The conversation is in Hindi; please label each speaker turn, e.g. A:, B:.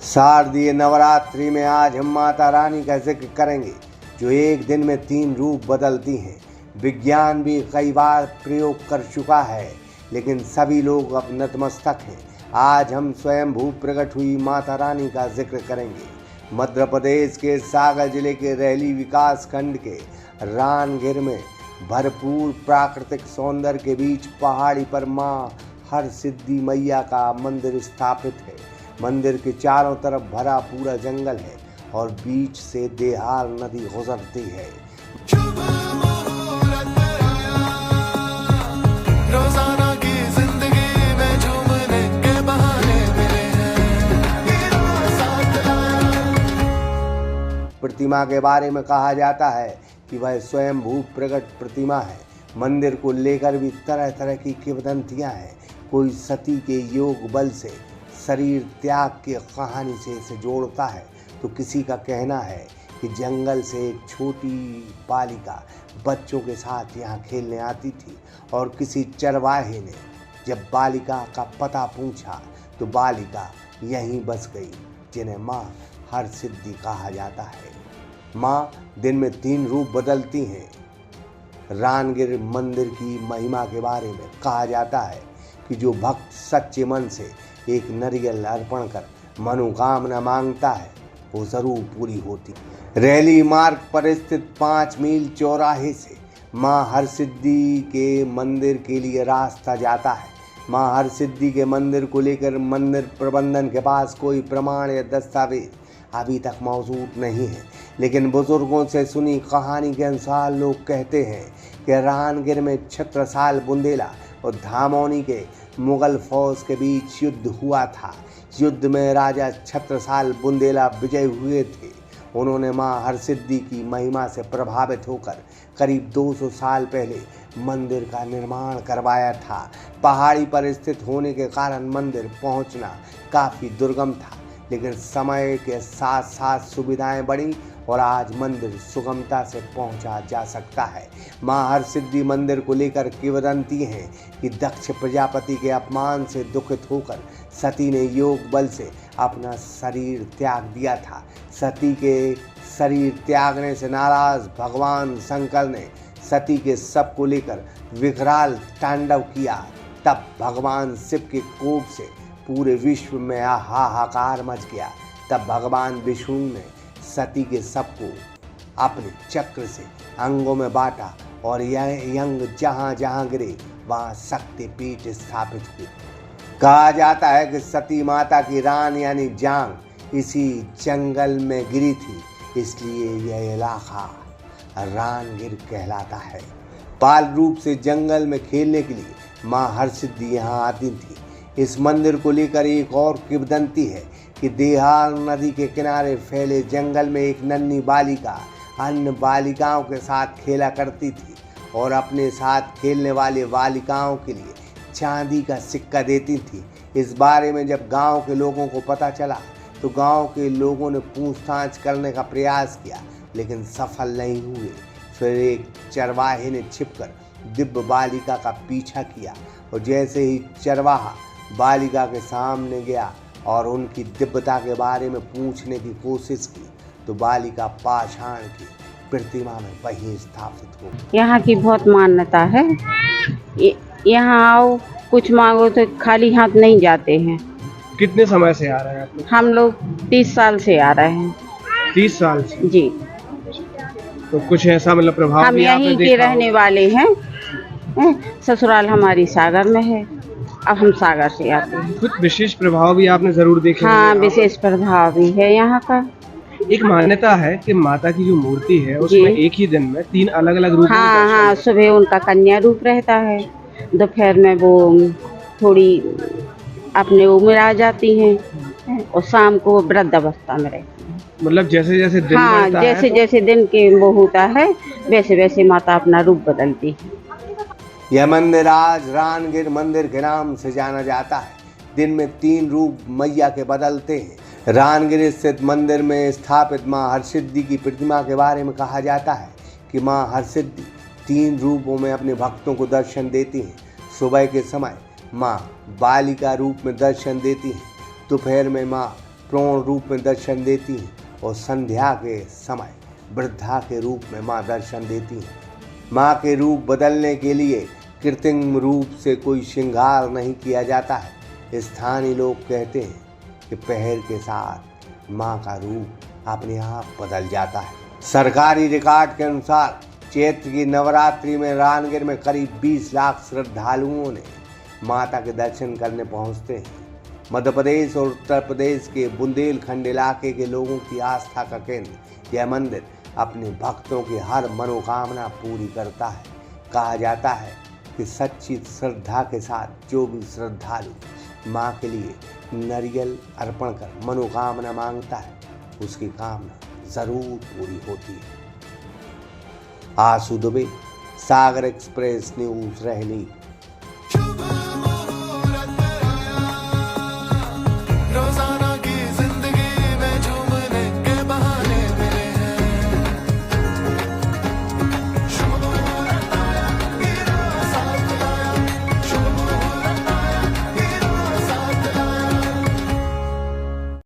A: शारदीय नवरात्रि में आज हम माता रानी का जिक्र करेंगे जो एक दिन में 3 रूप बदलती हैं। विज्ञान भी कई बार प्रयोग कर चुका है लेकिन सभी लोग अब नतमस्तक हैं। आज हम स्वयंभू प्रकट हुई माता रानी का जिक्र करेंगे। मध्य प्रदेश के सागर जिले के रेहली विकास खंड के रानगिर में भरपूर प्राकृतिक सौंदर्य के बीच पहाड़ी पर मां हरसिद्धि मैया का मंदिर स्थापित है। मंदिर के चारों तरफ भरा पूरा जंगल है और बीच से देहाल नदी गुजरती है।
B: रोजाना की जिंदगी में झूमने के बहाने मिले हैं।
A: प्रतिमा के बारे में कहा जाता है कि वह स्वयंभू प्रकट प्रतिमा है। मंदिर को लेकर भी तरह तरह की किंवदंतियां हैं। कोई सती के योग बल से शरीर त्याग की कहानी से इसे जोड़ता है तो किसी का कहना है कि जंगल से एक छोटी बालिका बच्चों के साथ यहाँ खेलने आती थी और किसी चरवाहे ने जब बालिका का पता पूछा तो बालिका यहीं बस गई, जिन्हें माँ हरसिद्धि कहा जाता है। माँ दिन में 3 रूप बदलती हैं। रानगिर मंदिर की महिमा के बारे में कहा जाता है कि जो भक्त सच्चे मन से एक नारियल अर्पण कर मनोकामना मांगता है वो जरूर पूरी होती। रेहली मार्ग पर स्थित 5 मील चौराहे से मां हरसिद्धि के मंदिर के लिए रास्ता जाता है। मां हरसिद्धि के मंदिर को लेकर मंदिर प्रबंधन के पास कोई प्रमाण या दस्तावेज अभी तक मौजूद नहीं है, लेकिन बुजुर्गों से सुनी कहानी के अनुसार लोग कहते हैं कि रानगिर में छत्रसाल बुंदेला और धामोनी के मुगल फौज के बीच युद्ध हुआ था। युद्ध में राजा छत्रसाल बुंदेला विजय हुए थे। उन्होंने मां हरसिद्धि की महिमा से प्रभावित होकर करीब 200 साल पहले मंदिर का निर्माण करवाया था। पहाड़ी पर स्थित होने के कारण मंदिर पहुंचना काफ़ी दुर्गम था, लेकिन समय के साथ साथ सुविधाएं बढ़ी और आज मंदिर सुगमता से पहुंचा जा सकता है। मां हरसिद्धि मंदिर को लेकर किंवदंती है कि दक्ष प्रजापति के अपमान से दुखित होकर सती ने योग बल से अपना शरीर त्याग दिया था। सती के शरीर त्यागने से नाराज भगवान शंकर ने सती के शव को लेकर विकराल तांडव किया। तब भगवान शिव के कोप से पूरे विश्व में हाहाकार मच गया। तब भगवान विष्णु ने सती के शव को अपने चक्र से अंगों में बांटा और यह अंग जहाँ जहाँ गिरे वहाँ शक्तिपीठ स्थापित हुए। कहा जाता है कि सती माता की रान यानी जांग इसी जंगल में गिरी थी, इसलिए यह इलाका रानगिर कहलाता है। बाल रूप से जंगल में खेलने के लिए माँ हरसिद्धि यहाँ आती थी। इस मंदिर को लेकर एक और किंवदंती है कि देहाल नदी के किनारे फैले जंगल में एक नन्ही बालिका अन्य बालिकाओं के साथ खेला करती थी और अपने साथ खेलने वाले बालिकाओं के लिए चांदी का सिक्का देती थी। इस बारे में जब गांव के लोगों को पता चला तो गांव के लोगों ने पूछताछ करने का प्रयास किया लेकिन सफल नहीं हुए। फिर एक चरवाहे ने छिपकर दिव्य बालिका का पीछा किया और जैसे ही चरवाहा बालिका के सामने गया और उनकी दिव्यता के बारे में पूछने की कोशिश की तो बालिका पाषाण की प्रतिमा में वहीं स्थापित हो।
C: यहाँ की बहुत मान्यता है। यहाँ आओ कुछ मांगो तो खाली हाथ नहीं जाते हैं।
D: कितने समय से आ रहे हैं आप लोग?
C: हम लोग 30 साल से आ रहे हैं।
D: 30 साल से?
C: जी।
D: तो कुछ ऐसा मतलब प्रभाव
C: हम
D: भी
C: यहीं के रहने वाले हैं। ससुराल हमारी सागर में है, अब हम सागर से आते हैं।
D: कुछ विशेष प्रभाव भी आपने जरूर देखे?
C: हाँ, विशेष प्रभाव भी है यहाँ का।
D: एक मान्यता है कि माता की जो मूर्ति है उसमें एक ही दिन में 3 अलग अलग रूप।
C: हाँ, सुबह उनका कन्या रूप रहता है, दोपहर में वो थोड़ी अपने उम्र आ जाती हैं और शाम को वृद्ध अवस्था में रहती हैं।
D: मतलब जैसे जैसे दिन
C: बढ़ता है, जैसे दिन के वो होता है वैसे वैसे माता अपना रूप बदलती है।
A: यह मंदिर आज रानगिर मंदिर के नाम से जाना जाता है। दिन में 3 रूप मैया के बदलते हैं। रानगिर स्थित मंदिर में स्थापित मां हरसिद्धि की प्रतिमा के बारे में कहा जाता है कि मां हरसिद्धि 3 रूपों में अपने भक्तों को दर्शन देती हैं। सुबह के समय मां बालिका रूप में दर्शन देती हैं, दोपहर में मां पूर्ण रूप में दर्शन देती हैं और संध्या के समय वृद्धा के रूप में माँ दर्शन देती हैं। माँ के रूप बदलने के लिए कृत्रिम रूप से कोई श्रृंगार नहीं किया जाता है। स्थानीय लोग कहते हैं कि पहर के साथ माँ का रूप अपने आप बदल जाता है। सरकारी रिकॉर्ड के अनुसार चैत्र की नवरात्रि में रामगढ़ में करीब 20 लाख श्रद्धालुओं ने माता के दर्शन करने पहुंचते हैं। मध्य प्रदेश और उत्तर प्रदेश के बुंदेलखंड इलाके के लोगों की आस्था का केंद्र यह मंदिर अपने भक्तों की हर मनोकामना पूरी करता है। कहा जाता है कि सच्ची श्रद्धा के साथ जो भी श्रद्धालु माँ के लिए नारियल अर्पण कर मनोकामना मांगता है उसकी कामना जरूर पूरी होती है। आशु दुबे, सागर एक्सप्रेस न्यूज, रहली।